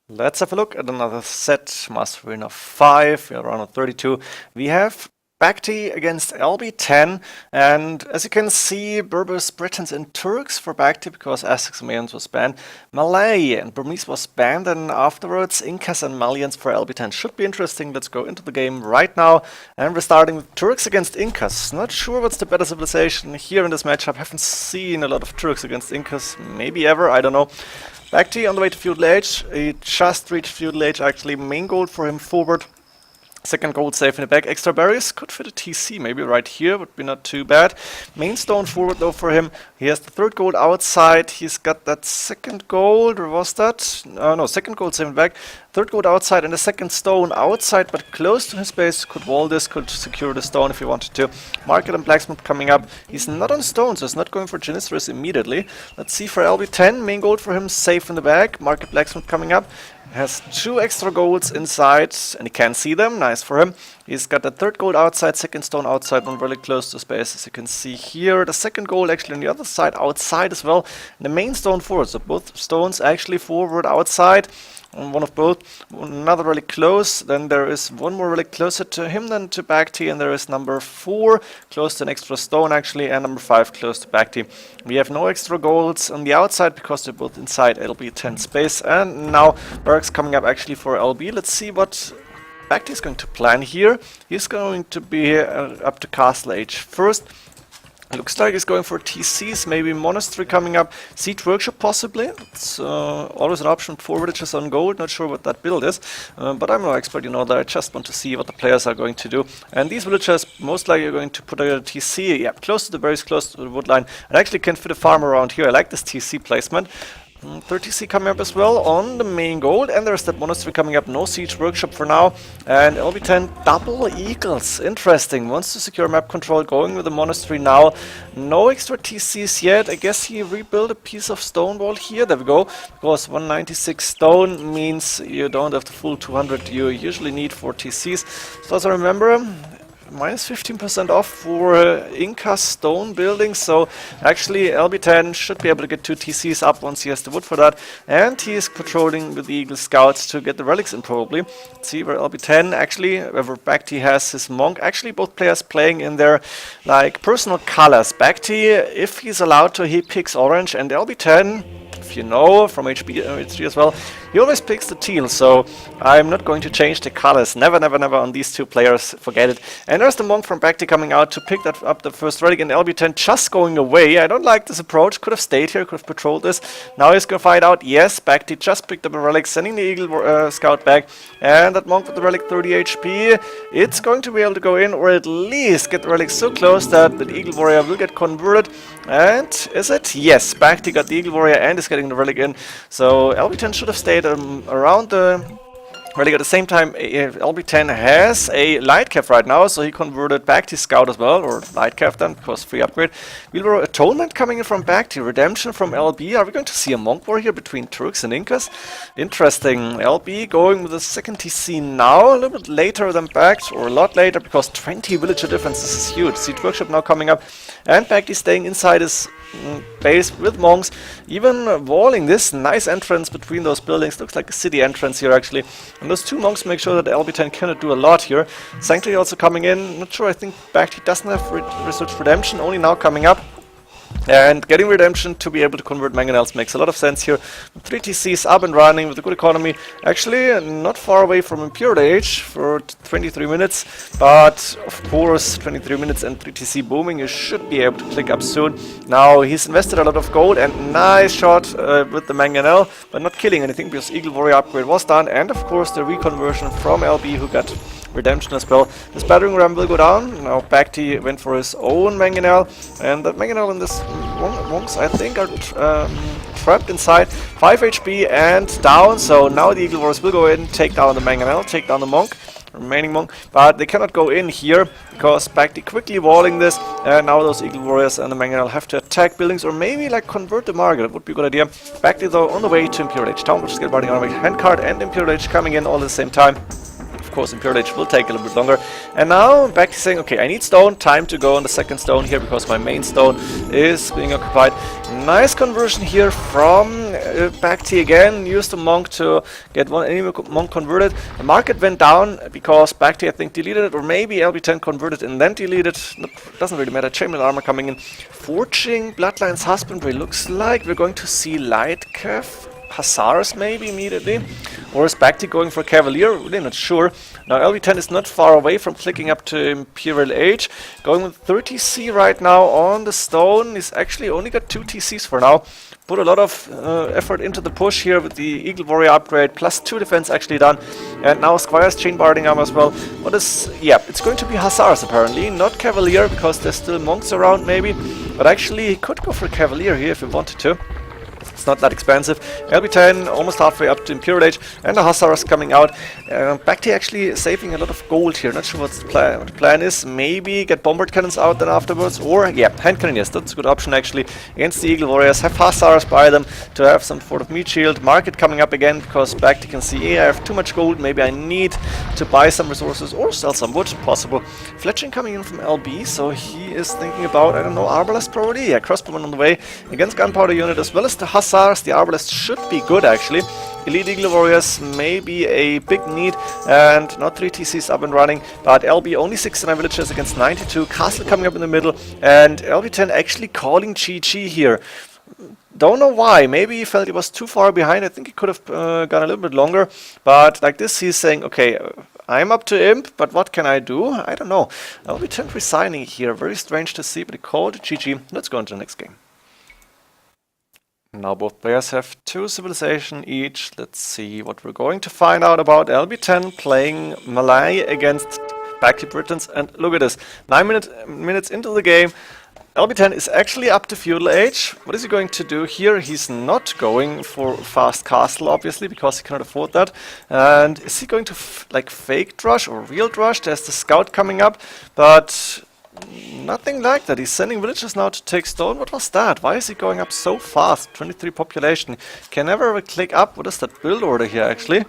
Let's have a look at another set, Master Winner 5, we are around 32. We have BacT against LB10, and as you can see, Berbers, Britons and Turks for BacT because Aztecs and Mayans was banned. Malay and Burmese was banned, and afterwards Incas and Malians for LB10. Should be interesting. Let's go into the game right now, and we're starting with Turks against Incas. Not sure what's the better civilization here in this matchup. Haven't seen a lot of Turks against Incas, maybe ever, I don't know. BacT on the way to Feudal Age. He just reached Feudal Age actually. Main goal for him forward. Second gold safe in the back. Extra berries could fit a TC maybe right here, would be not too bad. Main stone forward though for him. He has the third gold outside. He's got that second gold, or was that? No, second gold safe in the back. Third gold outside and the second stone outside, but close to his base. Could wall this, could secure the stone if he wanted to. Market and blacksmith coming up. He's not on stone, so he's not going for Genesis immediately. Let's see for LB10. Main gold for him, safe in the back. Market blacksmith coming up. Has two extra golds inside, and he can't see them. Nice for him. He's got the third gold outside, second stone outside, one really close to space, as you can see here. The second gold actually on the other side, outside as well. And the main stone forward, so both stones actually forward, outside. One of both, another really close. Then there is one more really closer to him than to BacT, and there is number 4 close to an extra stone actually, and number 5 close to BacT. We have no extra golds on the outside because they're both inside LB10 space. And now Berg's coming up actually for LB. Let's see what BacT is going to plan here. He's going to be up to Castle Age first. Looks like he's going for TCs, maybe Monastery coming up, Siege Workshop possibly. It's always an option. 4 villages on gold, not sure what that build is, but I'm no expert, you know that. I just want to see what the players are going to do. And these villagers most likely are going to put a TC, yeah, close to the berries, close to the wood line. And actually can fit a farm around here. I like this TC placement. 30C coming up as well on the main gold, and there's that monastery coming up. No siege workshop for now, and LB10 double eagles. Interesting. Wants to secure map control, going with the monastery now. No extra TCs yet. I guess he rebuilt a piece of stone wall here. There we go. Because 196 stone means you don't have the full 200 you usually need for TCs. So also remember, minus 15% off for Inca stone building, so actually LB10 should be able to get 2 TCs up once he has the wood for that, and he is patrolling with the Eagle Scouts to get the relics in probably. Let's see where LB10 actually, wherever BacT has his monk, actually both players playing in their like personal colors. BacT, if he's allowed to, he picks orange, and LB10, if you know from HB3 as well, he always picks the teal, so I'm not going to change the colors. Never, never, never on these two players. Forget it. And there's the monk from BacT coming out to pick that up the first relic, and LB10 just going away. I don't like this approach. Could have stayed here, could have patrolled this. Now he's going to find out. Yes, BacT just picked up a relic, sending the Eagle Scout back. And that monk with the relic 30 HP. It's going to be able to go in, or at least get the relic so close that the Eagle Warrior will get converted. And is it? Yes, BacT got the Eagle Warrior and is getting the relic in. So LB10 should have stayed around the relic. At the same time, LB10 has a light cap right now, so he converted BacT Scout as well, or light cap then, because free upgrade. Wheelbarrow Atonement coming in from BacT, Redemption from LB. Are we going to see a monk war here between Turks and Incas? Interesting. LB going with the second TC now, a little bit later than BacT, or a lot later, because 20 villager difference. This is huge. Siege Workshop now coming up, and BacT staying inside his base with monks, even walling this nice entrance between those buildings. Looks like a city entrance here actually, and those two monks make sure that LB10 cannot do a lot here. Sanctuary also coming in. Not sure, I think BacT doesn't have Research Redemption, only now coming up. And getting Redemption to be able to convert mangonels makes a lot of sense here. 3 TCs up and running with a good economy. Actually, not far away from Imperial Age for 23 minutes. But, of course, 23 minutes and 3 TC booming, you should be able to click up soon. Now, he's invested a lot of gold, and nice shot with the mangonel, but not killing anything because Eagle Warrior upgrade was done. And, of course, the reconversion from LB, who got Redemption as well. This battering ram will go down. Now BacT went for his own mangonel, and that mangonel and this monks I think are trapped inside. 5 HP and down, so now the Eagle Warriors will go in, take down the mangonel, take down the monk, remaining monk, but they cannot go in here because BacT quickly walling this, and now those Eagle Warriors and the mangonel have to attack buildings, or maybe like convert the market. That would be a good idea. BacT though on the way to Imperial Age Town, which is getting on my handcard, and Imperial Age coming in all at the same time. Of course, Imperial Age will take a little bit longer. And now BacT saying, okay, I need stone, time to go on the second stone here because my main stone is being occupied. Nice conversion here from BacT again. Used the Monk to get one enemy Monk converted. The market went down because BacT I think deleted it, or maybe LB10 converted and then deleted. Nope, doesn't really matter. Chainmail armor coming in. Forging Bloodline's Husbandry. Looks like we're going to see Lightcav Hussars maybe immediately. Or is BacT going for Cavalier? Really not sure. Now LB10 is not far away from clicking up to Imperial Age. Going with 30 TC right now on the stone. He's actually only got 2 TCs for now. Put a lot of effort into the push here with the Eagle Warrior upgrade, plus 2 defense actually done. And now Squire's chain barding armor as well. What is, yeah, it's going to be Hussars apparently, not Cavalier, because there's still monks around maybe. But actually he could go for Cavalier here if he wanted to. It's not that expensive. LB10 almost halfway up to Imperial Age, and the Hussars coming out. BacT actually saving a lot of gold here. Not sure what the plan is. Maybe get bombard cannons out then afterwards, or yeah, hand cannon. Yes, that's a good option actually against the Eagle Warriors. Have Hussars by them to have some sort of meat shield. Market coming up again because BacT can see, yeah, I have too much gold. Maybe I need to buy some resources or sell some wood. Possible. Fletching coming in from LB, so he is thinking about, I don't know, Arbalest probably. Yeah, crossbowman on the way against gunpowder unit as well as the Hussars. The Arbalest should be good actually. Elite Eagle Warriors may be a big need, and not 3 TCs up and running, but LB only 69 villagers against 92. Castle coming up in the middle, and LB10 actually calling GG here. Don't know why. Maybe he felt he was too far behind. I think he could have gone a little bit longer, but like this he's saying, okay, I'm up to Imp, but what can I do? I don't know. LB10 resigning here. Very strange to see, but he called GG. Let's go into the next game. Now both players have 2 civilization each. Let's see what we're going to find out about LB10 playing Malay against BacT Britons. And look at this, 9 minutes into the game. LB10 is actually up to Feudal Age. What is he going to do here? He's not going for fast castle, obviously, because he cannot afford that. And is he going to like fake rush or real rush? There's the scout coming up, but nothing like that. He's sending villagers now to take stone. What was that? Why is he going up so fast? 23 population. Can never click up. What is that build order here actually?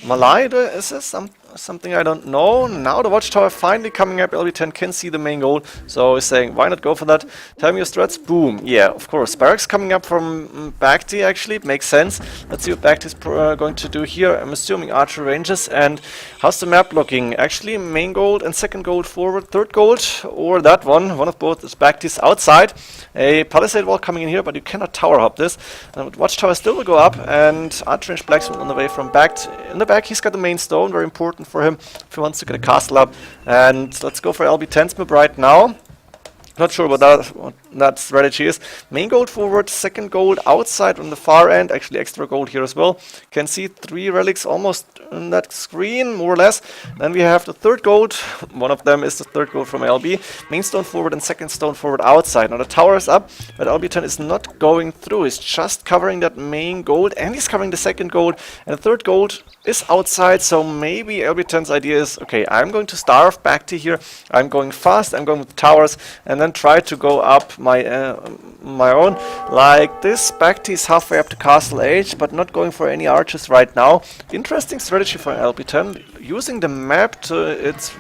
Malay, is this something I don't know? Now the watchtower finally coming up. LB10 can see the main goal, so he's saying, why not go for that? Tell me your strats. Boom. Yeah, of course. Barracks coming up from BacT actually. It makes sense. Let's see what BacT is going to do here. I'm assuming archer ranges. And how's the map looking? Actually, main gold and second gold forward. Third gold, or that one. One of both is BacT's outside. A palisade wall coming in here, but you cannot tower hop this. Watchtower still will go up, and archer range blacksmith on the way from BacT. In the back, he's got the main stone. Very important for him if he wants to get a castle up. And let's go for LB10's map right now. Not sure what that strategy is. Main gold forward, second gold outside on the far end. Actually extra gold here as well. Can see 3 relics almost on that screen, more or less. Then we have the third gold. One of them is the third gold from LB. Main stone forward and second stone forward outside. Now the tower is up, but LB10 is not going through. He's just covering that main gold, and he's covering the second gold. And the third gold is outside, so maybe LB10's idea is, okay, I'm going to starve BacT here. I'm going fast, I'm going with towers, and then try to go up my own. Like this, BacT is halfway up to Castle Age, but not going for any archers right now. Interesting strategy for LB10, using the map to its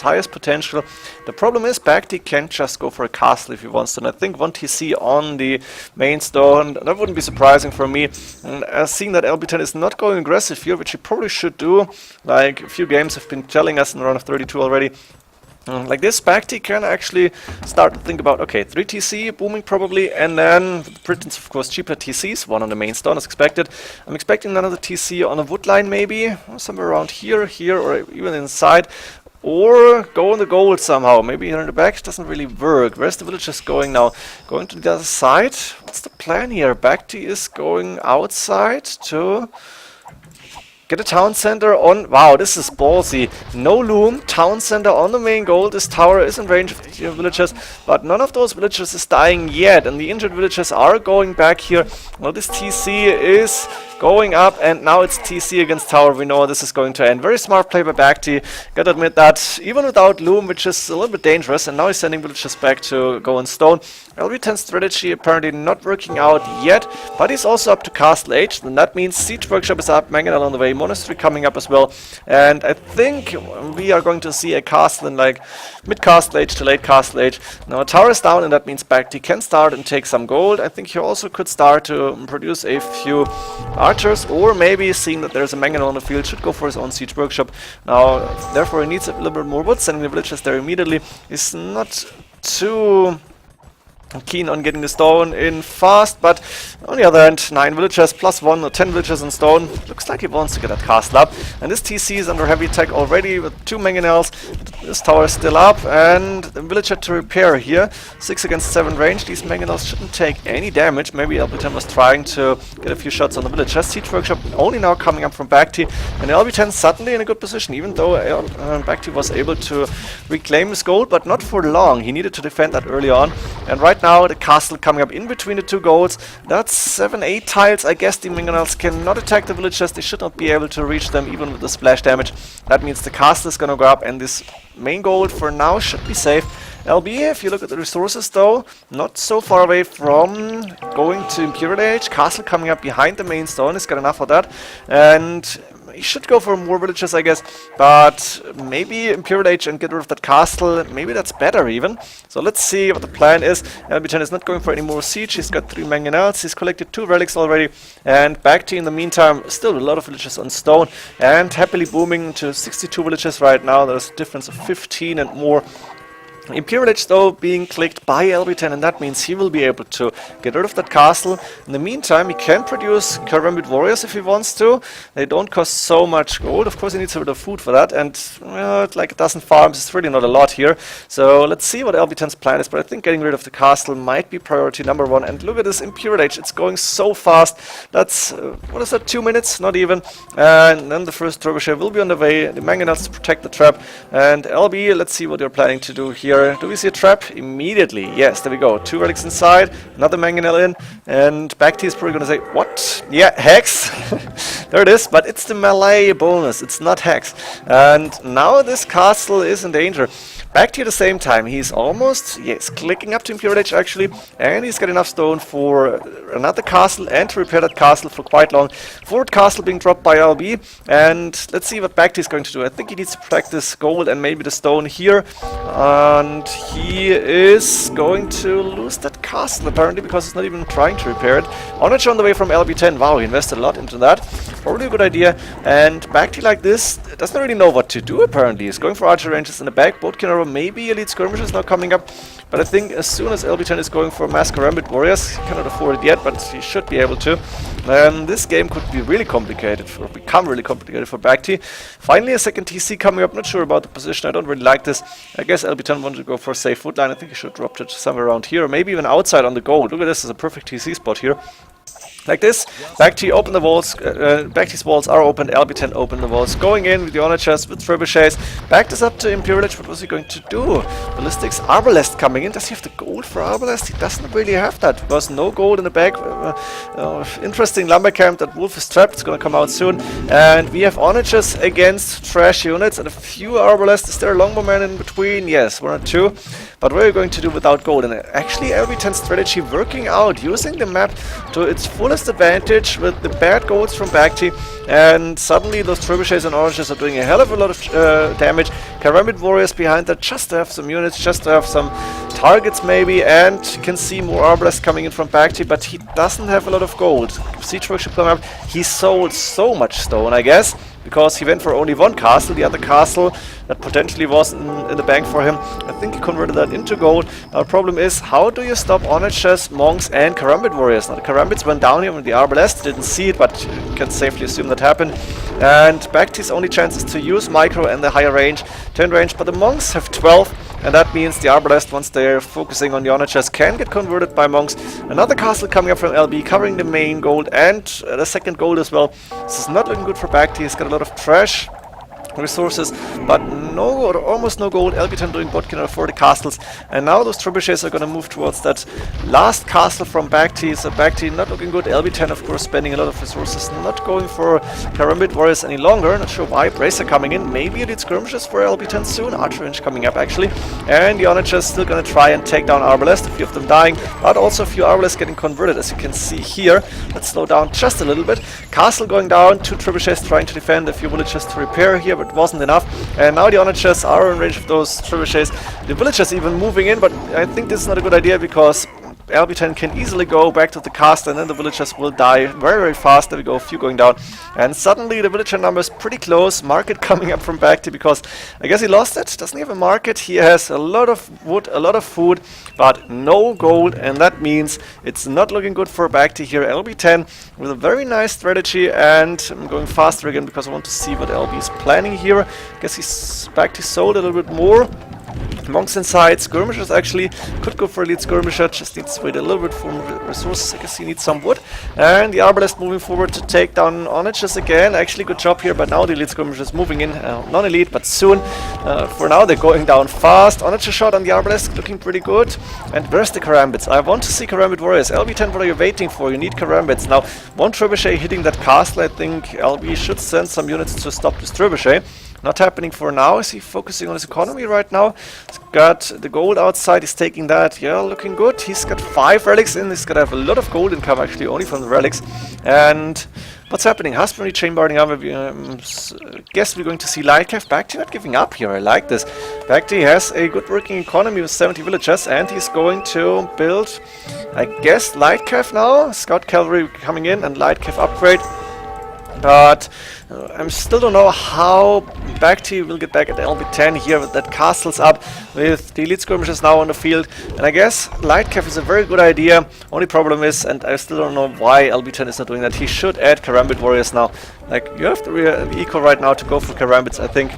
highest potential. The problem is BacT can't just go for a castle if he wants to. And I think 1 TC on the main stone, that wouldn't be surprising for me. And seeing that LB10 is not going aggressive here, which he probably should do, like a few games have been telling us in round of 32 already. Like this, BacT can actually start to think about, okay, 3 TC booming probably, and then the Britons, of course, cheaper TCs, 1 on the main stone as expected. I'm expecting another TC on a wood line maybe, somewhere around here, or even inside, or go on the gold somehow. Maybe here in the back doesn't really work. Where's the villagers going now? Going to the other side? What's the plan here? BacT is going outside to get a town center on. Wow, this is ballsy. No loom, town center on the main goal. This tower is in range of the villagers, but none of those villagers is dying yet, and the injured villagers are going back here. Well, this TC is going up, and now it's TC against tower. We know this is going to end. Very smart play by BacT. Gotta admit that, even without loom, which is a little bit dangerous, and now he's sending villagers back to go on stone. LB10 strategy apparently not working out yet, but he's also up to Castle Age, and that means Siege Workshop is up, Mangonel on the way, monastery coming up as well. And I think we are going to see a castle in like mid-castle age to late castle age. Now a tower is down, and that means BacT can start and take some gold. I think he also could start to produce a few archers, or maybe seeing that there's a mangonel on the field, should go for his own siege workshop. Now, therefore, he needs a little bit more wood. Sending the villagers there immediately is not too keen on getting the stone in fast, but on the other hand, 9 villagers plus 1 or 10 villagers in stone. Looks like he wants to get that castle up. And this TC is under heavy attack already with 2 mangonels. This tower is still up, and the villager to repair here. 6 against 7 range. These mangonels shouldn't take any damage. Maybe LB10 was trying to get a few shots on the villagers. Siege workshop only now coming up from BacT, and LB10 suddenly in a good position, even though BacT was able to reclaim his gold, but not for long. He needed to defend that early on, and right now the castle coming up in between the 2 golds. That's 7-8 tiles. I guess the mangonels cannot attack the villagers. They should not be able to reach them even with the splash damage. That means the castle is gonna go up, and this main gold for now should be safe. LB, if you look at the resources though, not so far away from going to Imperial Age. Castle coming up behind the main stone, he's got enough of that, and he should go for more villages, I guess, but maybe Imperial Age and get rid of that castle, maybe that's better even. So let's see what the plan is. LB10 is not going for any more siege, he's got 3 mangonels, he's collected 2 relics already, and BacT in the meantime, still a lot of villages on stone, and happily booming to 62 villages right now. There's a difference of 15 and more. Imperial Age though being clicked by LB10, and that means he will be able to get rid of that castle. In the meantime, he can produce Karambit warriors if he wants to. They don't cost so much gold. Of course he needs a bit of food for that, and like a dozen farms is really not a lot here. So let's see what LB10's plan is, but I think getting rid of the castle might be priority number 1. And look at this Imperial Age, it's going so fast. That's, what is that, 2 minutes? Not even. And then the first trebuchet will be on the way, the mangonels to protect the trap. And LB, let's see what you're planning to do here. Do we see a trap? Immediately. Yes, there we go. 2 relics inside, another mangonel in, and BacT is probably going to say, what? Yeah, hex. There it is, but it's the melee bonus. It's not hex. And now this castle is in danger. BacT at the same time, he's almost, yes, clicking up to Imperial Age actually, and he's got enough stone for another castle and to repair that castle for quite long. Forward castle being dropped by LB, and let's see what BacT is going to do. I think he needs to protect this gold and maybe the stone here, and he is going to lose that castle apparently because he's not even trying to repair it. Onage on the way from LB10. Wow, he invested a lot into that. Probably a good idea, and BacT like this doesn't really know what to do apparently. He's going for archer ranges in the back, both can maybe elite skirmishes now coming up, but I think as soon as LB10 is going for mass Karambit warriors, he cannot afford it yet, but he should be able to. This game could be really complicated, or become really complicated for BacT. Finally a second TC coming up, not sure about the position, I don't really like this. I guess LB10 wanted to go for a safe foot line. I think he should drop it somewhere around here, or maybe even outside on the gold. Look at this, is a perfect TC spot here. Like this, BacT open the walls, BacT's walls are open, LB10 open the walls, going in with the honor chest, with trebuchets. BacT is up to Imperial Age. What was he going to do? Ballistics, Arbalest coming in. Does he have the gold for Arbalest? He doesn't really have that, because no gold in the back. Interesting lumber camp, that wolf is trapped, it's gonna come out soon. And we have onages against trash units and a few Arbalest. Is there a longbowman in between? Yes, 1 or 2. But what are you going to do without gold? And actually LB10 strategy working out, using the map to its fullest advantage with the bad golds from BacT, and suddenly those trebuchets and oranges are doing a hell of a lot of damage. Karambit warriors behind that just to have some units, just to have some targets maybe, and you can see more Arbalest coming in from BacT, but he doesn't have a lot of gold. Siege workshop coming up, he sold so much stone, I guess, because he went for only 1 castle. The other castle that potentially was in the bank for him, I think he converted that into gold. Now the problem is, how do you stop onages, monks and Karambit warriors? Now the Karambits went down here with the Arbalest, didn't see it, but you can safely assume that happened. And BacT's only chance is to use micro and the higher range, 10 range, but the monks have 12, and that means the Arbalest, once they're focusing on the onages, can get converted by monks. Another castle coming up from LB, covering the main gold and the second gold as well. This is not looking good for BacT. He's got a lot of trash resources, but no or almost no gold. LB10 doing bot can afford the castles, and now those trebuchets are going to move towards that last castle from BacT. So BacT not looking good. LB10 of course spending a lot of resources, not going for Karambit Warriors any longer. Not sure why. Bracer coming in. Maybe it skirmishes for LB10 soon. Archer range coming up actually, and the Onagers still going to try and take down Arbalest. A few of them dying, but also a few Arbalests getting converted, as you can see here. Let's slow down just a little bit. Castle going down. 2 trebuchets trying to defend. A few villages to repair here, but it wasn't enough. And now the Onagers are in range of those trebuchets. The villagers even moving in, but I think this is not a good idea because LB10 can easily go back to the castle, and then the villagers will die very, very fast. There we go, a few going down. And suddenly the villager number is pretty close. Market coming up from BacT because I guess he lost it. Doesn't he have a market? He has a lot of wood, a lot of food, but no gold. And that means it's not looking good for BacT here. LB10 with a very nice strategy, and I'm going faster again because I want to see what LB is planning here. I guess BacT sold a little bit more. Monks inside, skirmishers actually could go for a lead skirmisher, just needs to wait a little bit for resources. I guess he needs some wood. And the Arbalest moving forward to take down Onagers again. Actually good job here, but now the lead skirmishers moving in, non-elite, but soon. For now they're going down fast. Onager shot on the Arbalest, looking pretty good. And where's the Karambits? I want to see Karambit Warriors. LB10, what are you waiting for? You need Karambits. Now, one trebuchet hitting that castle, I think LB should send some units to stop this trebuchet. Not happening for now. Is he focusing on his economy right now? He's got the gold outside. He's taking that. Yeah, looking good. He's got 5 relics in. He's gonna have a lot of gold income actually, only from the relics. And what's happening? Husbandry, chambarding armor. Guess we're going to see Lightcraft. BacT not giving up here. I like this. BacT has a good working economy with 70 villagers, and he's going to build, I guess, Lightcraft now. Scout cavalry coming in and Lightcraft upgrade. But I still don't know how BacT will get back at LB10 here with that castles up, with the elite skirmishers now on the field. And I guess Lightcap is a very good idea. Only problem is, and I still don't know why LB10 is not doing that, he should add Karambit Warriors now. Like, you have the eco right now to go for Karambits, I think.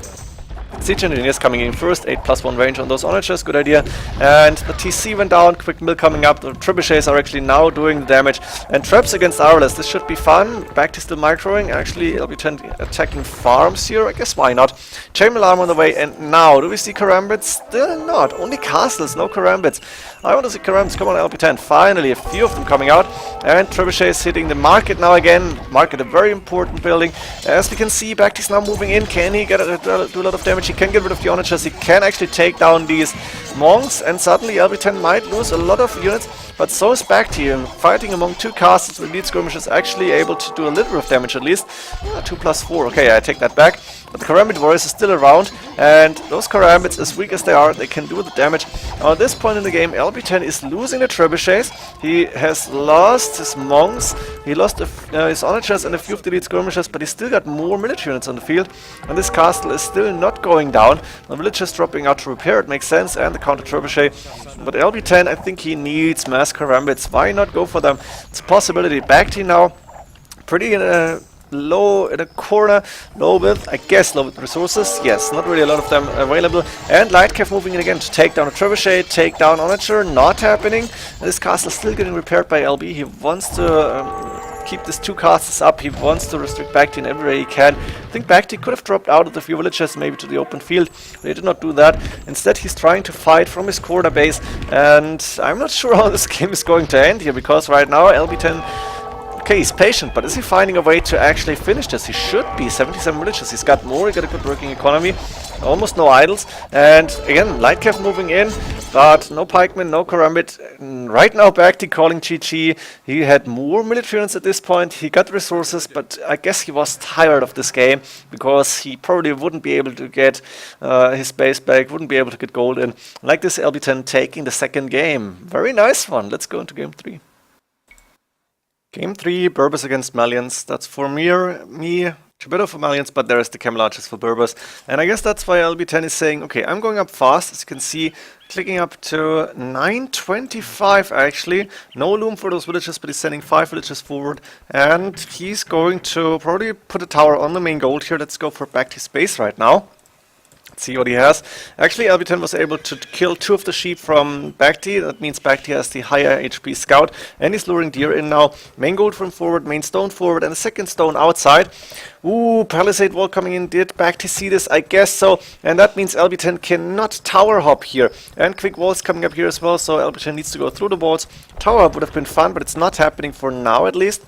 Siege Engineers coming in first, 8+1 range on those Onagers, good idea. And the TC went down, quick mill coming up, the trebuchets are actually now doing the damage. And traps against Arbalest, this should be fun. BacT still microing, actually LB10 attacking farms here, I guess why not. Chain alarm on the way, and now, do we see Karambits? Still not, only castles, no Karambits. I want to see Karambits, come on LB10, finally a few of them coming out. And trebuchets hitting the market now again, market a very important building. As we can see, BacT is now moving in, can he do a lot of damage? He can get rid of the Onagers, he can actually take down these monks, and suddenly LB10 might lose a lot of units, but so is BacT. Fighting among 2 castles with lead skirmishers, actually able to do a little bit of damage at least. 2+4, okay, I take that back. But the Karambit Warriors is still around, and those Karambits, as weak as they are, they can do the damage. Now at this point in the game, LB10 is losing the trebuchets, he has lost his monks, he lost his Onagers and a few of the lead skirmishers, but he's still got more military units on the field, and this castle is still not going down. The villagers dropping out to repair, it makes sense, and the counter trebuchet. But LB10, I think he needs mass Karambits. Why not go for them? It's a possibility. BacT now, pretty low in a corner, low with, I guess, low with resources. Yes, not really a lot of them available. And Lightcap moving in again to take down a trebuchet, take down Onager, not happening. And this castle is still getting repaired by LB. He wants to keep these 2 castles up. He wants to restrict BacT in every way he can. I think BacT could have dropped out of the few villages, maybe to the open field. But he did not do that. Instead, he's trying to fight from his corner base. And I'm not sure how this game is going to end here, because right now LB10... Okay, he's patient, but is he finding a way to actually finish this? He should be. 77 villages, he's got more, he got a good working economy, almost no idols. And again, Lightcap moving in, but no pikemen, no Karambit. Right now, BacT calling GG. He had more military units at this point, he got resources, but I guess he was tired of this game, because he probably wouldn't be able to get his base back, wouldn't be able to get gold in. Like this, LB10 taking the second game. Very nice one. Let's go into game 3. Game 3, Berbers against Malians. That's for me, a bit of Malians, but there is the Camel Archers for Berbers. And I guess that's why LB10 is saying, okay, I'm going up fast, as you can see, clicking up to 925 actually. No loom for those villages, but he's sending 5 villages forward. And he's going to probably put a tower on the main gold here. Let's go for BacT space right now. Let's see what he has. Actually, LB10 was able to kill 2 of the sheep from BacT. That means BacT has the higher HP scout, and he's luring deer in now. Main gold from forward, main stone forward, and a second stone outside. Ooh, palisade wall coming in. Did BacT see this? I guess so. And that means LB10 cannot tower hop here. And quick walls coming up here as well, so LB10 needs to go through the walls. Tower hop would have been fun, but it's not happening for now at least.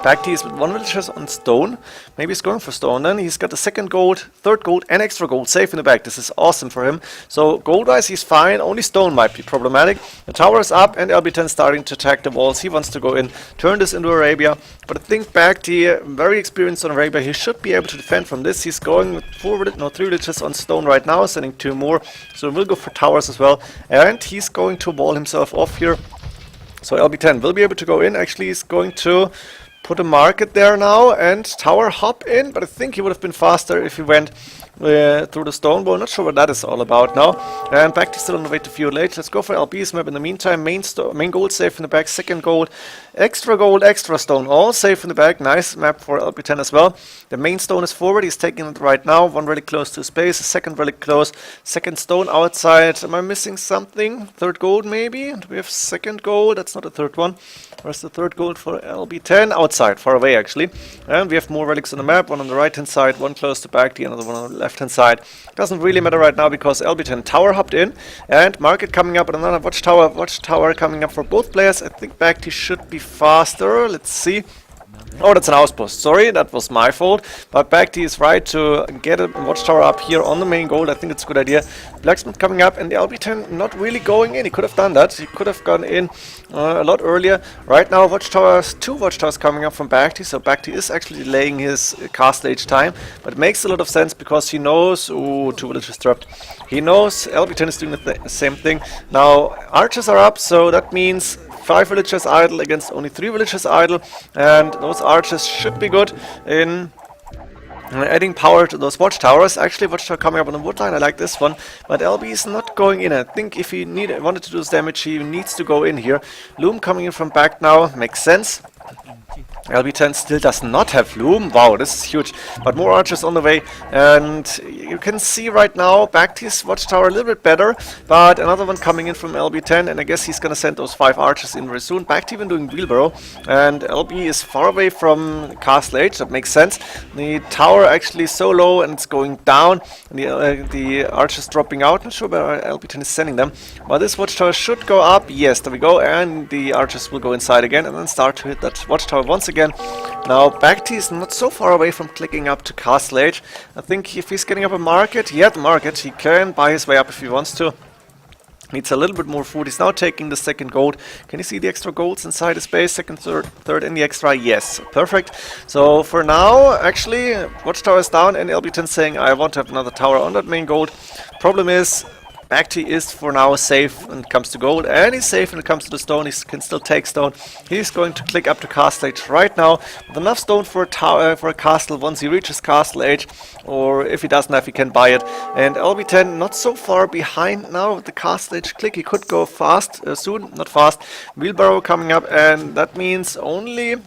BacT is with 1 villager on stone. Maybe he's going for stone then. He's got the second gold, third gold, and extra gold safe in the back. This is awesome for him. So gold-wise, he's fine. Only stone might be problematic. The tower is up, and LB10 starting to attack the walls. He wants to go in, turn this into Arabia. But I think BacT, very experienced on Arabia, he should be able to defend from this. He's going with 3 villagers on stone right now, sending 2 more. So we'll go for towers as well. And he's going to wall himself off here. So LB10 will be able to go in. Actually, he's going to put a market there now and tower hop in, but I think he would have been faster if he went through the stone wall. Not sure what that is all about now. And BacT still on the way to Field Lake. Let's go for LB's map in the meantime. Main gold safe in the back, second gold, extra stone, all safe in the back. Nice map for LB10 as well. The main stone is forward. He's taking it right now. 1 relic close to space, a second relic close, second stone outside. Am I missing something? Third gold maybe? Do we have second gold? That's not the third one. Where's the third gold for LB10? Outside, far away actually. And we have more relics on the map, 1 on the right hand side, 1 close to BacT, another 1 on the left hand side. Doesn't really matter right now because LB10 tower hopped in, and market coming up, and another watchtower coming up for both players. I think BacT should be faster. Let's see. Oh, that's an outpost. Sorry, that was my fault. But BacT is right to get a watchtower up here on the main gold. I think it's a good idea. Blacksmith coming up, and the LB10 not really going in. He could have done that. He could have gone in a lot earlier. Right now, watchtowers, 2 watchtowers coming up from BacT. So BacT is actually delaying his castle age time. But it makes a lot of sense because he knows... Ooh, 2 villagers trapped. He knows LB10 is doing the same thing. Now, archers are up, so that means 5 villagers idle against only 3 villagers idle, and those archers should be good in adding power to those watchtowers. Actually, watchtower coming up on the wood line, I like this one, but LB is not going in. I think if he wanted to do this damage, he needs to go in here. Loom coming in from back now, makes sense. LB10 still does not have Loom. Wow, this is huge. But more archers on the way. And you can see right now BacT's watchtower a little bit better. But another one coming in from LB10. And I guess he's going to send those 5 archers in very soon. BacT even doing wheelbarrow. And LB is far away from Castle Age. That makes sense. The tower actually is so low and it's going down. And the archers dropping out. Not sure where LB10 is sending them. But this watchtower should go up. Yes, there we go. And the archers will go inside again and then start to hit that watchtower once again. Now, BacT is not so far away from clicking up to Castle Age. I think if he's getting up a market, he can buy his way up if he wants to. Needs a little bit more food. He's now taking the second gold. Can you see the extra golds inside his base? Second, third, and the extra. Yes, perfect. So for now, actually, watchtower is down, and LB10 saying, I want to have another tower on that main gold. Problem is, BacT is for now safe when it comes to gold, and he's safe when it comes to the stone. He can still take stone. He's going to click up to Castle Age right now with enough stone for a tower, for a castle once he reaches Castle Age, or if he doesn't have, he can buy it. And LB10 not so far behind now with the Castle Age click. He could go fast soon, not fast. Wheelbarrow coming up, and that means only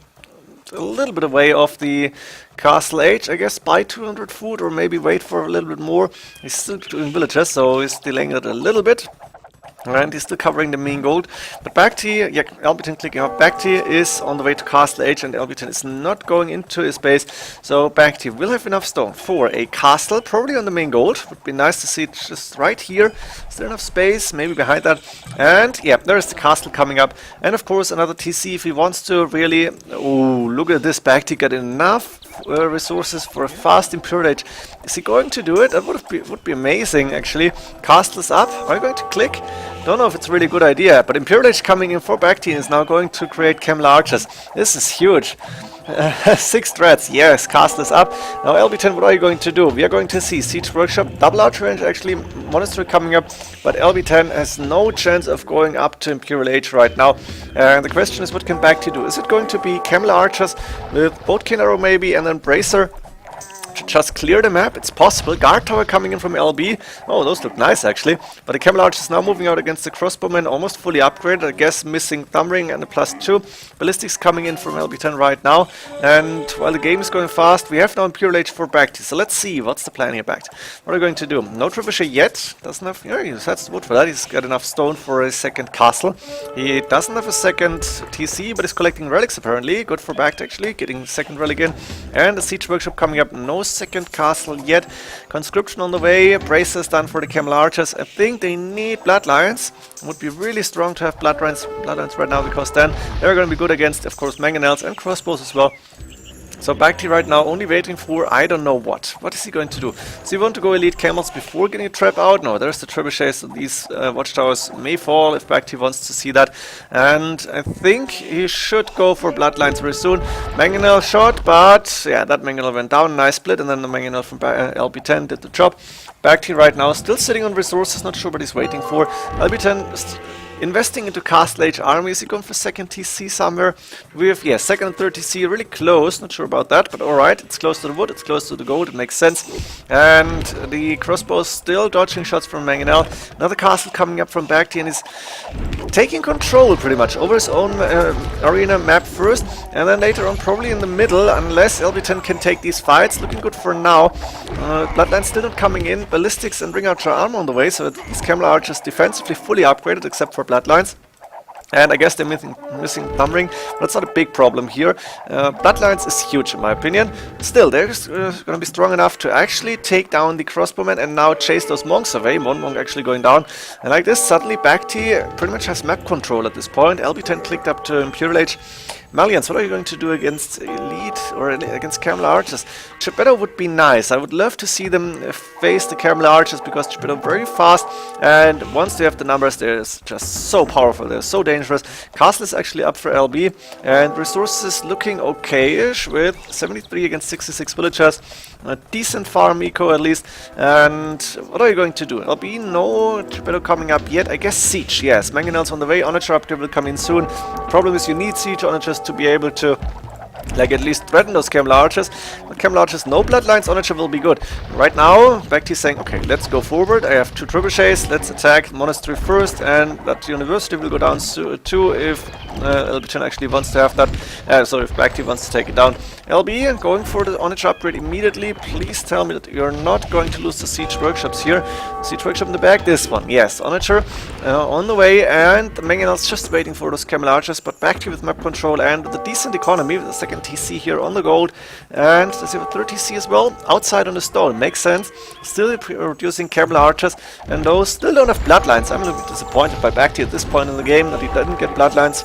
a little bit away of the Castle Age. I guess buy 200 food or maybe wait for a little bit more. He's still doing villages, so he's delaying it a little bit. And he's still covering the main gold. But BacT, yeah, LB10 clicking up. BacT is on the way to Castle Age, and LB10 is not going into his base. So BacT will have enough stone for a castle, probably on the main gold. Would be nice to see it just right here. Is there enough space? Maybe behind that. And yeah, there is the castle coming up. And of course another TC if he wants to really... Oh, look at this. BacT got enough resources for a fast Imperial Age. Is he going to do it? That would be amazing, actually. Castle is up. Are you going to click? Don't know if it's really a good idea, but Imperial Age coming in for BacT is now going to create Camel Archers. This is huge. 6 threats, yes, castle is up. Now LB10, what are you going to do? We are going to see Siege Workshop, double archer range, actually, monastery coming up, but LB10 has no chance of going up to Imperial Age right now. And the question is, what can BacT do? Is it going to be Camel Archers with both Kin Arrow maybe, and then Bracer? to just clear the map. It's possible. Guard tower coming in from LB. Oh, those look nice actually. But the Camel Archer is now moving out against the crossbowmen, almost fully upgraded. I guess missing thumb ring and a +2. Ballistics coming in from LB10 right now. And while the game is going fast, we have now Imperial Age for BacT. So let's see, what's the plan here, BacT? What are we going to do? No trebuchet yet. Doesn't have, yeah, he has wood for that. He's got enough stone for a second castle. He doesn't have a second TC, but he's collecting relics apparently. Good for BacT actually, getting second relic in. And the Siege Workshop coming up. No second castle yet. Conscription on the way. Braces done for the Camel Archers. I think they need Bloodlines. It would be really strong to have Bloodlines right now, because then they're going to be good against, of course, mangonels and crossbows as well. So BacT right now only waiting for I don't know what. What is he going to do? Does he want to go elite camels before getting a trap out? No, there's the trebuchets, so these watchtowers may fall if BacT wants to see that. And I think he should go for bloodlines very soon. Mangonel shot, but yeah, that mangonel went down. Nice split, and then the mangonel from LB10 did the job. BacT right now still sitting on resources, not sure what he's waiting for. LB10 investing into Castle Age army. Is he going for second TC somewhere? We have, yeah, second and third TC really close. Not sure about that, but alright. It's close to the wood, it's close to the gold, it makes sense. And the crossbow still dodging shots from Mangonel. Another castle coming up from BacT, and he's taking control pretty much over his own arena map first, and then later on probably in the middle, unless LB10 can take these fights. Looking good for now. Bloodlines still not coming in. Ballistics and ring archer armor on the way, so these Camel Archers defensively fully upgraded except for Bloodlines. And I guess they're missing thumb ring, but that's not a big problem here. Bloodlines is huge in my opinion. Still, they're going to be strong enough to actually take down the crossbowmen and now chase those monks away. One monk actually going down. And like this, suddenly BacT pretty much has map control at this point. LB10 clicked up to Imperial Age. Malians, what are you going to do against Elite or against Camel Archers? Geppetto would be nice. I would love to see them face the Camel Archers, because Geppetto very fast, and once they have the numbers, they're just so powerful. They're so dangerous. Castle is actually up for LB, and resources looking okay-ish with 73 against 66 villagers. A decent farm eco at least. And what are you going to do? LB, no Geppetto coming up yet. I guess Siege, yes. Mangonel's on the way. Onager upgrade will come in soon. Problem is you need Siege Onagers to be able to like at least threaten those Camel Archers. But Camel Archers, no bloodlines, Onager will be good. Right now, BacT is saying, okay, let's go forward. I have 2 trebuchets, let's attack Monastery first, and that University will go down too if LB10 actually wants to have that. So if BacT wants to take it down. LB going for the Onager upgrade immediately. Please tell me that you're not going to lose the Siege Workshops here. Siege Workshop in the back, this one. Yes, Onager on the way, and the Mangonel's just waiting for those Camel Archers, but BacT with map control and with a decent economy, with the second TC here on the gold, and does he have a third TC as well? Outside on the stone, makes sense. Still producing Camel Archers, and those still don't have bloodlines. I'm a little bit disappointed by BacT at this point in the game that he didn't get bloodlines.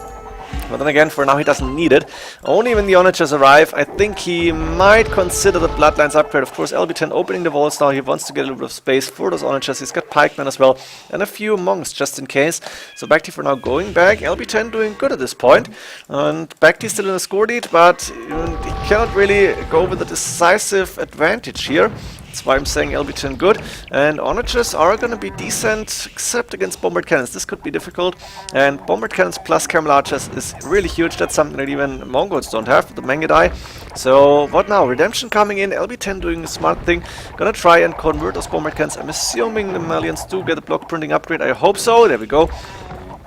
But then again, for now he doesn't need it. Only when the Onagers arrive, I think he might consider the Bloodlines upgrade. Of course, LB10 opening the walls now. He wants to get a little bit of space for those Onagers. He's got pikemen as well, and a few monks just in case. So BacT for now going back. LB10 doing good at this point. And BacT still in a score lead, but he cannot really go with a decisive advantage here. That's why I'm saying LB10 good. And Onagers are going to be decent, except against Bombard Cannons. This could be difficult. And Bombard Cannons plus Camel Archers is really huge. That's something that even Mongols don't have, the Mangudai. So what now? Redemption coming in. LB10 doing a smart thing. Gonna try and convert those Bombard Cannons. I'm assuming the Malians do get a block printing upgrade. I hope so. There we go.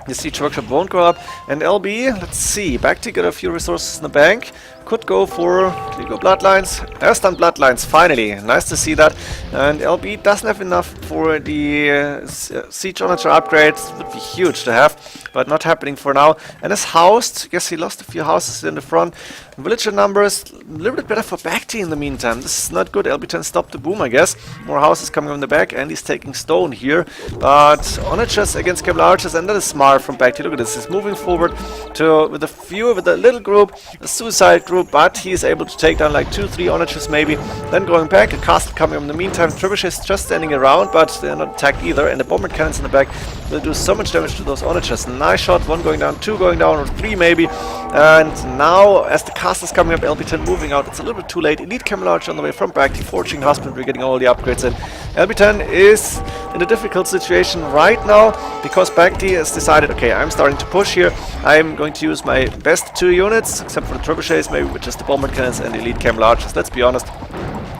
The Siege Workshop won't go up. And LB, let's see. BacT got a few resources in the bank. Could go for Legal Bloodlines. Has done Bloodlines, finally. Nice to see that. And LB doesn't have enough for the Siege Onager upgrades. Would be huge to have, but not happening for now. And is housed. I guess he lost a few houses in the front. Villager numbers, a little bit better for BacT in the meantime. This is not good. LB10 stopped the boom, I guess. More houses coming on the back, and he's taking stone here. But Onagers against Camel Archers, and that is smart from BacT. Look at this. He's moving forward with a little group, a suicide group, but he is able to take down like 2-3 Onagers maybe. Then going back, a castle coming in the meantime. Trebuchets just standing around, but they're not attacked either. And the Bombard Cannons in the back will do so much damage to those Onagers. Nice shot. 1 going down, 2 going down, or 3 maybe. And now, as the castle's coming up, LB10 moving out. It's a little bit too late. Elite Camel Archer on the way from BacT, Forging Husbandry, getting all the upgrades in. LB10 is in a difficult situation right now, because BacT has decided, okay, I'm starting to push here. I'm going to use my best 2 units, except for the trebuchets, maybe with just the Bombard Cannons and Elite Camel Archers. Let's be honest.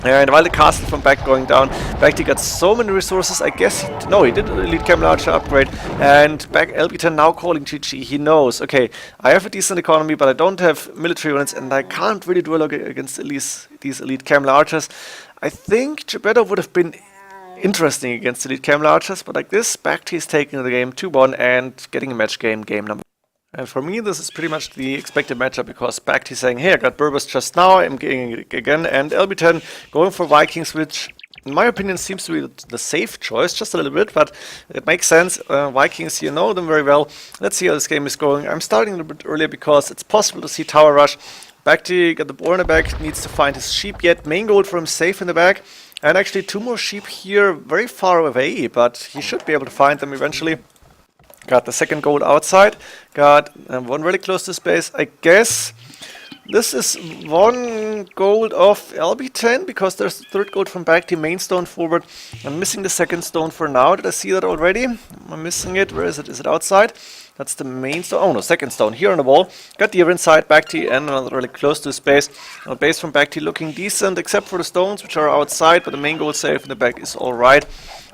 And while the castle from back going down, BacT got so many resources, I guess, he did an elite chem launcher upgrade, and back LB10 now calling GG, he knows, okay, I have a decent economy, but I don't have military units, and I can't really duel against these elite chem launchers. I think Geppetto would have been interesting against elite chem launchers, but like this, BacT is taking the game 2-1 and getting a match game number. And for me, this is pretty much the expected matchup because BacT saying, hey, I got Berbers just now, I'm getting it again, and LB10 going for Vikings, which in my opinion seems to be the safe choice, just a little bit, but it makes sense. Vikings, you know them very well. Let's see how this game is going. I'm starting a little bit earlier because it's possible to see tower rush. BacT got the boar in the back, needs to find his sheep yet. Main gold for him safe in the back. And actually 2 more sheep here, very far away, but he should be able to find them eventually. Got the second gold outside, got one really close to space. I guess this is 1 gold off LB10 because there's the 3rd gold from BacT, main stone forward. I'm missing the 2nd stone for now. Did I see that already? I'm missing it. Where is it? Is it outside? That's the main stone. Oh no, 2nd stone here on the wall. Got the inside BacT and another really close to space. Our base from BacT looking decent except for the stones which are outside, but the main gold safe in the back is alright.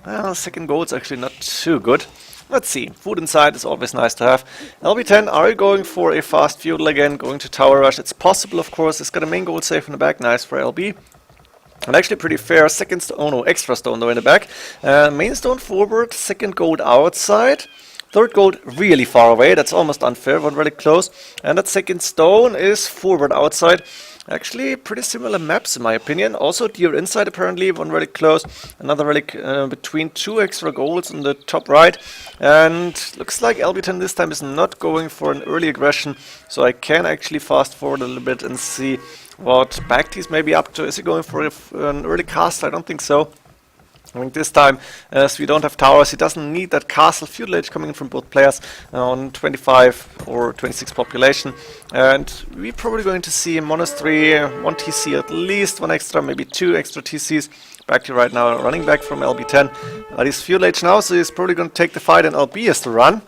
Well, 2nd gold's actually not too good. Let's see, food inside is always nice to have. LB10, are you going for a fast feudal again, going to tower rush? It's possible, of course. It's got a main gold safe in the back, nice for LB. And actually pretty fair, 2nd stone, oh no, extra stone though in the back. Main stone forward, 2nd gold outside. 3rd gold really far away, that's almost unfair, one really close. And that 2nd stone is forward outside. Actually, pretty similar maps in my opinion. Also, deer inside apparently, one really close. Another relic between 2 extra golds on the top right. And looks like LB10 this time is not going for an early aggression. So I can actually fast forward a little bit and see what BacT is maybe up to. Is he going for an early cast? I don't think so. I think this time, as we don't have towers, he doesn't need that castle feudal age coming in from both players on 25 or 26 population. And we're probably going to see a monastery, 1 TC at least, 1 extra, maybe 2 extra TCs. BacT right now running back from LB10. But he's feudal age now, so he's probably going to take the fight and LB has to run.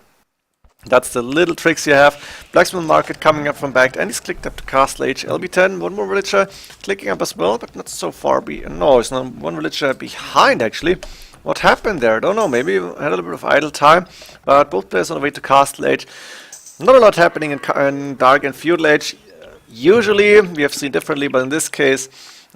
That's the little tricks you have. Blacksmith Market coming up from BacT, and he's clicked up to Castle Age. LB10, 1 more villager clicking up as well, but not so far. No, it's not 1 villager behind actually. What happened there? I don't know. Maybe had a little bit of idle time, but both players on the way to Castle Age. Not a lot happening in Dark and Feudal Age. Usually we have seen differently, but in this case,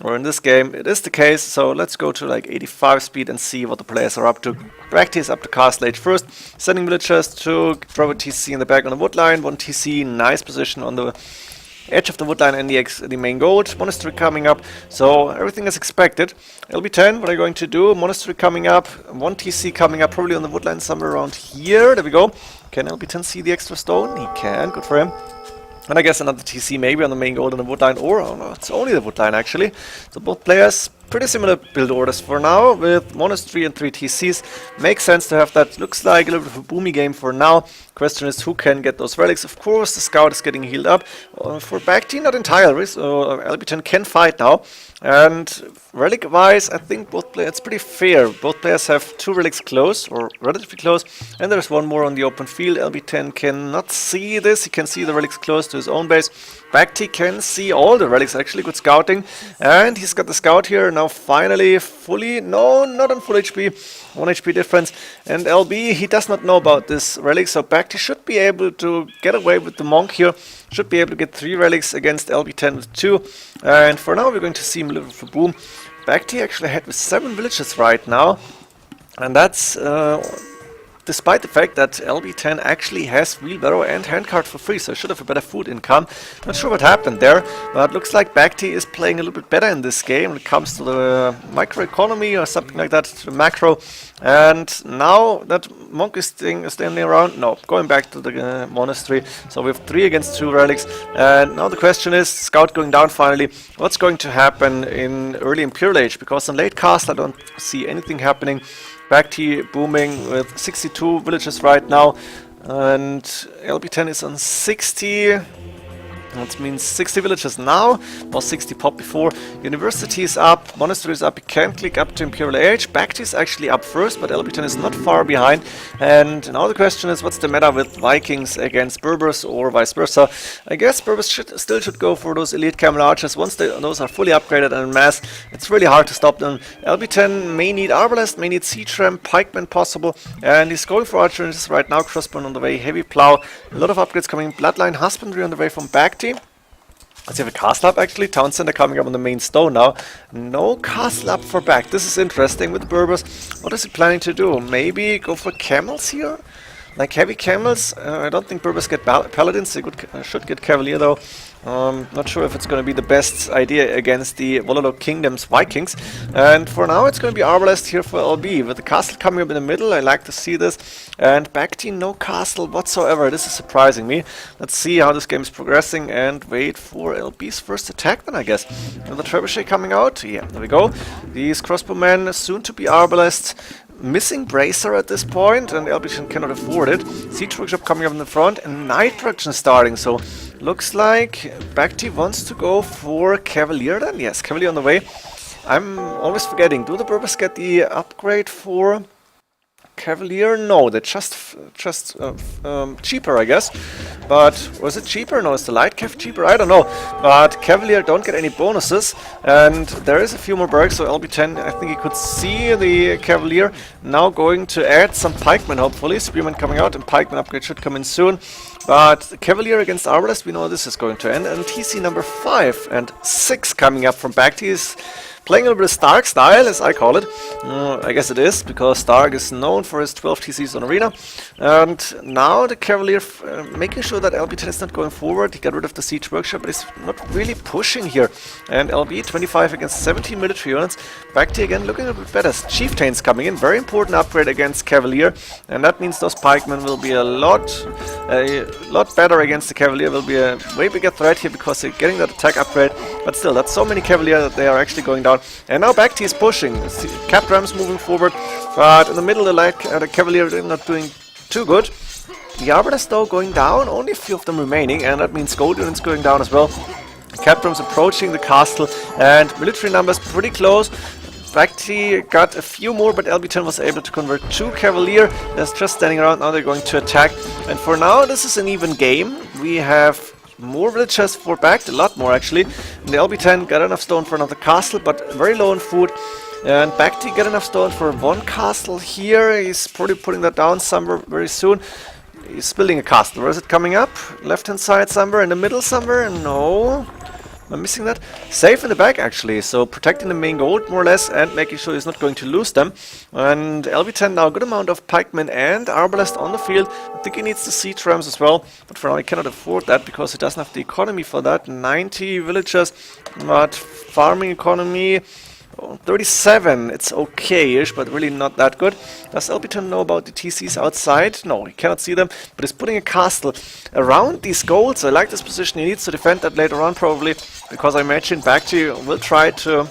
or in this game, it is the case. So let's go to like 85 speed and see what the players are up to. BacT is up to Castle Age first, sending villagers to drop a TC in the back on the wood line. 1 TC, nice position on the edge of the wood line and the main gold. Monastery coming up, so everything is expected. LB10, what are you going to do? Monastery coming up, 1 TC coming up, probably on the wood line somewhere around here. There we go. Can LB10 see the extra stone? He can, good for him. And I guess another TC maybe on the main gold on the wood line, or oh no, it's only the wood line actually. So both players, pretty similar build orders for now, with Monastery and 3 TCs. Makes sense to have that. Looks like a little bit of a boomy game for now. Question is who can get those relics. Of course, the scout is getting healed up. For BacT, not entirely, so LB10 can fight now. And relic-wise, I think both players, it's pretty fair. Both players have 2 relics close, or relatively close, and there's 1 more on the open field. LB10 cannot see this. He can see the relics close to his own base. BacT can see all the relics, actually good scouting. And he's got the scout here, now finally fully, no, not on full HP, 1 HP difference. And LB, he does not know about this relic, so BacT should be able to get away with the monk here. Should be able to get 3 relics against LB10 with 2. And for now we're going to see him a little bit of a boom. BacT actually ahead with 7 villages right now. And that's despite the fact that LB10 actually has wheelbarrow and handcart for free, so should have a better food income. Not sure what happened there, but looks like BacT is playing a little bit better in this game when it comes to the microeconomy or something like that, the macro. And now that monk is standing around, no, going back to the monastery. So we have 3 against 2 relics. And now the question is, scout going down finally, what's going to happen in early Imperial Age? Because in late cast I don't see anything happening. BacT booming with 62 villages right now, and LB10 is on 60. That means 60 villages now, was 60 pop before. University is up, Monastery is up, you can click up to Imperial Age. BacT is actually up first, but LB10 is not far behind. And now the question is, what's the meta with Vikings against Berbers or vice versa? I guess Berbers still should go for those elite camel archers. Once those are fully upgraded and in mass, it's really hard to stop them. LB10 may need Arbalest, may need Siege Ram, Pikeman possible, and he's going for archers right now. Crossbow on the way, heavy plow, a lot of upgrades coming. Bloodline Husbandry on the way from BacT. Let's have a castle up actually. Town center coming up on the main stone now. No castle up for BacT. This is interesting with the Berbers. What is he planning to do? Maybe go for camels here? Like heavy camels? I don't think Berbers get paladins. They should get cavalier though. Not sure if it's going to be the best idea against the Vololo Kingdom's Vikings. And for now it's going to be Arbalest here for LB. With the castle coming up in the middle, I like to see this. And BacT, no castle whatsoever. This is surprising me. Let's see how this game is progressing and wait for LB's first attack then, I guess. And the trebuchet coming out. Yeah, there we go. These crossbowmen soon to be Arbalest. Missing Bracer at this point, and LB10 cannot afford it. Siege Workshop coming up in the front, and Night Production starting, so looks like BacT wants to go for Cavalier then. Yes, Cavalier on the way. I'm always forgetting, do the Berbers get the upgrade for Cavalier? No, they're just cheaper, I guess. But was it cheaper? No, is the light cav cheaper? I don't know. But Cavalier don't get any bonuses, and there is a few more bergs. So LB10, I think he could see the Cavalier now going to add some pikemen. Hopefully, Spearman coming out, and pikeman upgrade should come in soon. But Cavalier against Arbalest, we know this is going to end. And TC number 5 and 6 coming up from BacT is playing a little bit of Stark style, as I call it. I guess it is, because Stark is known for his 12 TCs on Arena. And now the Cavalier making sure that LB10 is not going forward. He got rid of the Siege Workshop, but he's not really pushing here. And LB 25 against 17 military units. BacT again looking a bit better. Chieftains coming in, very important upgrade against Cavalier. And that means those pikemen will be a lot better against the Cavalier. Will be a way bigger threat here because they're getting that attack upgrade. But still, that's so many Cavalier that they are actually going down. And now BacT is pushing. Cap Rams moving forward, but in the middle the Cavalier are not doing too good. The Arbalest though going down, only a few of them remaining, and that means gold units going down as well. Cap Rams approaching the castle, and military numbers pretty close. BacT got a few more, but LB10 was able to convert 2 Cavalier. That's just standing around. Now they're going to attack. And for now, this is an even game. We have more villagers for BacT, a lot more actually. And the LB10 got enough stone for another castle, but very low on food. And BacT got enough stone for one castle here. He's probably putting that down somewhere very soon. He's building a castle. Where is it coming up? Left hand side somewhere, in the middle somewhere? No. Am I missing that? Safe in the back actually, so protecting the main gold more or less and making sure he's not going to lose them. And LB10 now a good amount of pikemen and Arbalest on the field. I think he needs the siege rams as well, but for now he cannot afford that because he doesn't have the economy for that. 90 villagers, but farming economy 37, it's okay-ish, but really not that good. Does LB10 know about the TCs outside? No, he cannot see them, but he's putting a castle around these golds. I like this position. He needs to defend that later on probably, because I imagine BacT will try to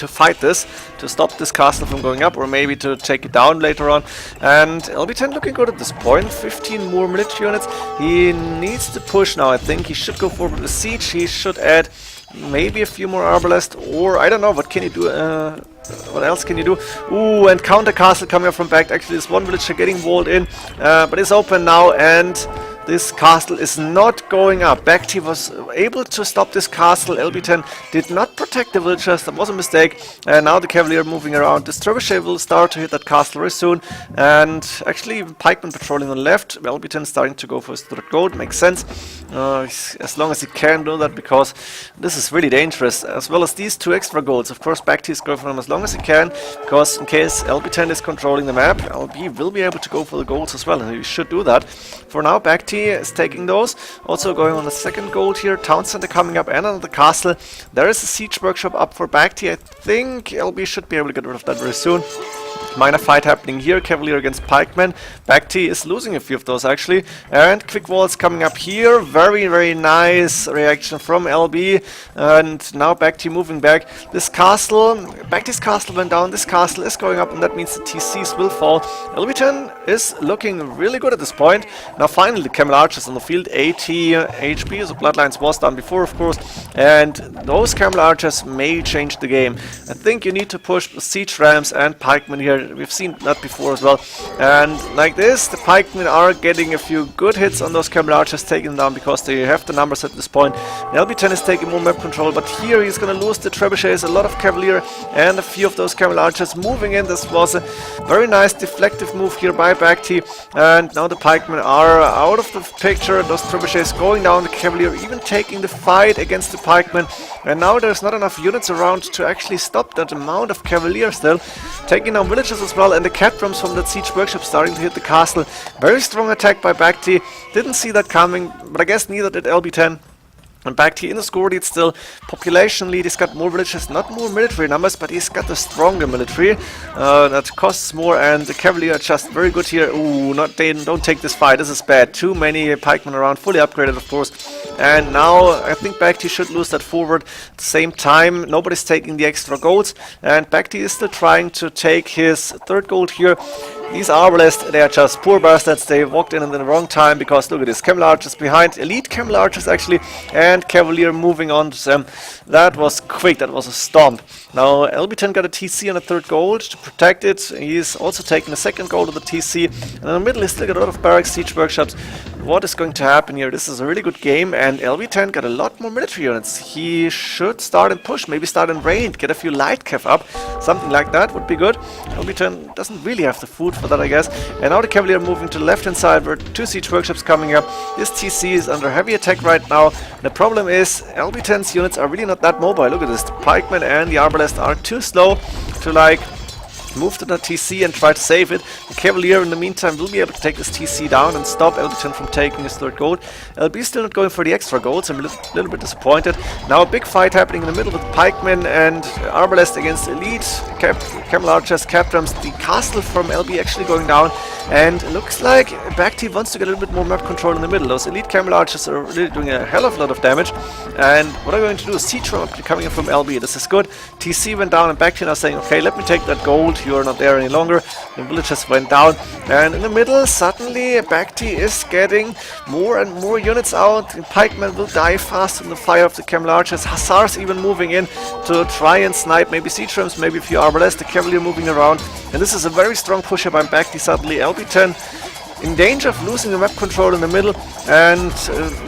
fight this, to stop this castle from going up, or maybe to take it down later on. And LB10 looking good at this point. 15 more military units. He needs to push now, I think. He should go forward with the siege. He should add maybe a few more Arbalest, or I don't know, what can you do? What else can you do? Ooh, and counter castle coming up from BacT. Actually, there's one villager getting walled in, but it's open now, and this castle is not going up. BacT was able to stop this castle. LB10 did not protect the villagers. That was a mistake. And now the Cavalier moving around. This trebuchet will start to hit that castle very soon. And actually, even pikemen patrolling on the left. LB10 starting to go for his third gold. Makes sense. As long as he can do that, because this is really dangerous. As well as these 2 extra golds. Of course, BacT is going for them as long as he can, because in case LB10 is controlling the map, LB will be able to go for the golds as well. And he should do that. For now, BacT is taking those. Also going on the second gold here. Town center coming up and another castle. There is a siege workshop up for BacT. I think LB should be able to get rid of that very soon. Minor fight happening here, Cavalier against Pikeman. BacT is losing a few of those actually. And quick walls coming up here. Very, very nice reaction from LB. And now BacT moving back. This castle, BacT's castle went down. This castle is going up, and that means the TCs will fall. LB10 is looking really good at this point. Now finally the Camel Archers on the field. 80 HP, so Bloodlines was done before, of course. And those Camel Archers may change the game. I think you need to push the Siege Rams and Pikemen here. We've seen that before as well. And like this, the Pikemen are getting a few good hits on those Camel Archers, taking them down because they have the numbers at this point. LB10 is taking more map control, but here he's going to lose the Trebuchets, a lot of Cavalier, and a few of those Camel Archers moving in. This was a very nice deflective move here by BacT. And now the Pikemen are out of the picture. Those Trebuchets going down, the Cavalier even taking the fight against the Pikemen. And now there's not enough units around to actually stop that amount of Cavalier still. Taking down villages as well, and the cat drums from that siege workshop starting to hit the castle. Very strong attack by BacT. Didn't see that coming, but I guess neither did LB10. And BacT in the score lead still. Population lead, he's got more villages, not more military numbers, but he's got the stronger military. That costs more, and the Cavalier are just very good here. Ooh, don't take this fight, this is bad. Too many pikemen around, fully upgraded of course. And now I think BacT should lose that forward. At the same time, nobody's taking the extra golds, and BacT is still trying to take his third gold here. These Arbalists, they are just poor bastards. They walked in the wrong time because look at this. Camel Archers behind. Elite Camel Archers actually. And Cavalier moving on to them. That was quick. That was a stomp. Now LB10 got a TC on a third gold to protect it. He's also taking a second gold of the TC. And in the middle he's still got a lot of barracks, siege workshops. What is going to happen here? This is a really good game, and LB10 got a lot more military units. He should start and push, maybe start and raid, get a few light cav up. Something like that would be good. LB10 doesn't really have the food for that, I guess. And now the Cavalier moving to the left hand side where two siege workshops coming up. This TC is under heavy attack right now. The problem is LB10's units are really not that mobile. Look at this. The Pikemen and the Arbalest are too slow to move to the TC and try to save it. The Cavalier in the meantime will be able to take this TC down and stop LB10 from taking his third gold. LB still not going for the extra golds. I'm a little bit disappointed. Now a big fight happening in the middle with Pikemen and Arbalest against Elite, Camel Archers, Captrams. The castle from LB actually going down, and it looks like BacT wants to get a little bit more map control in the middle. Those Elite Camel Archers are really doing a hell of a lot of damage, and what I'm going to do is siege ram coming in from LB. This is good. TC went down, and BacT now saying, okay, let me take that gold. You're not there any longer. The villagers went down, and in the middle suddenly BacT is getting more and more units out. The pikemen will die fast in the fire of the Camel Archers. Hussars even moving in to try and snipe maybe siege rams, maybe a few Arbalists. The Cavalier moving around, and this is a very strong push up by BacT. Suddenly LB10 in danger of losing the map control in the middle, and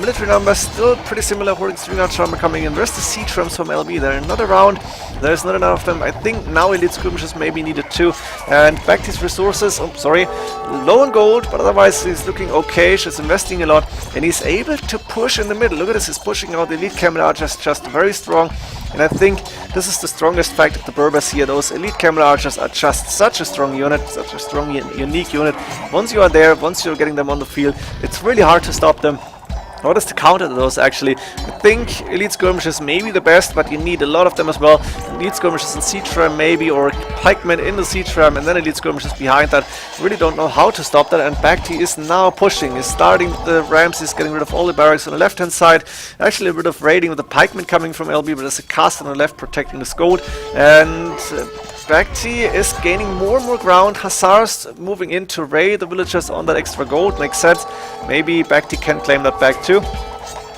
military numbers still pretty similar. Hoarding string archer armor coming in. Where's the siege rams from LB? They're not around. There's not enough of them. I think now elite skirmishes may be needed too. And BacT's resources, low on gold, but otherwise he's looking okay. She's investing a lot, and he's able to push in the middle. Look at this, he's pushing out the elite Camel Archers, just very strong. And I think this is the strongest fact of the Berbers here. Those elite Camel Archers are just such a strong unit, such a strong, unique unit. Once you are there, once you're getting them on the field, it's really hard to stop them. What is the counter to those actually? I think elite skirmishes may be the best, but you need a lot of them as well. Elite skirmishes in siege ram maybe, or pikemen in the siege ram, and then elite skirmishes behind that. Really don't know how to stop that, and BacT is now pushing. He's starting the rams, he's getting rid of all the barracks on the left hand side. Actually a bit of raiding with the pikemen coming from LB, but there's a castle on the left protecting the gold. And BacT is gaining more and more ground. Hussars moving in to raid the villagers on that extra gold. Makes sense. Maybe BacT can claim that back too.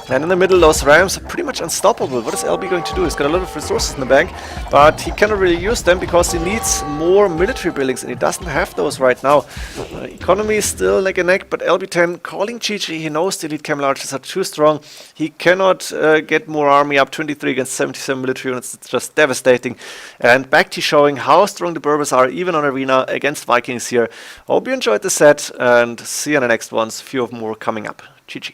And in the middle, those rams are pretty much unstoppable. What is LB going to do? He's got a lot of resources in the bank, but he cannot really use them because he needs more military buildings, and he doesn't have those right now. Economy is still neck and neck, but LB10 calling GG. He knows the elite Camel Archers are too strong. He cannot get more army up. 23 against 77 military units. It's just devastating. And BacT showing how strong the Berbers are, even on Arena against Vikings here. Hope you enjoyed the set, and see you in the next ones. A few of more coming up. GG.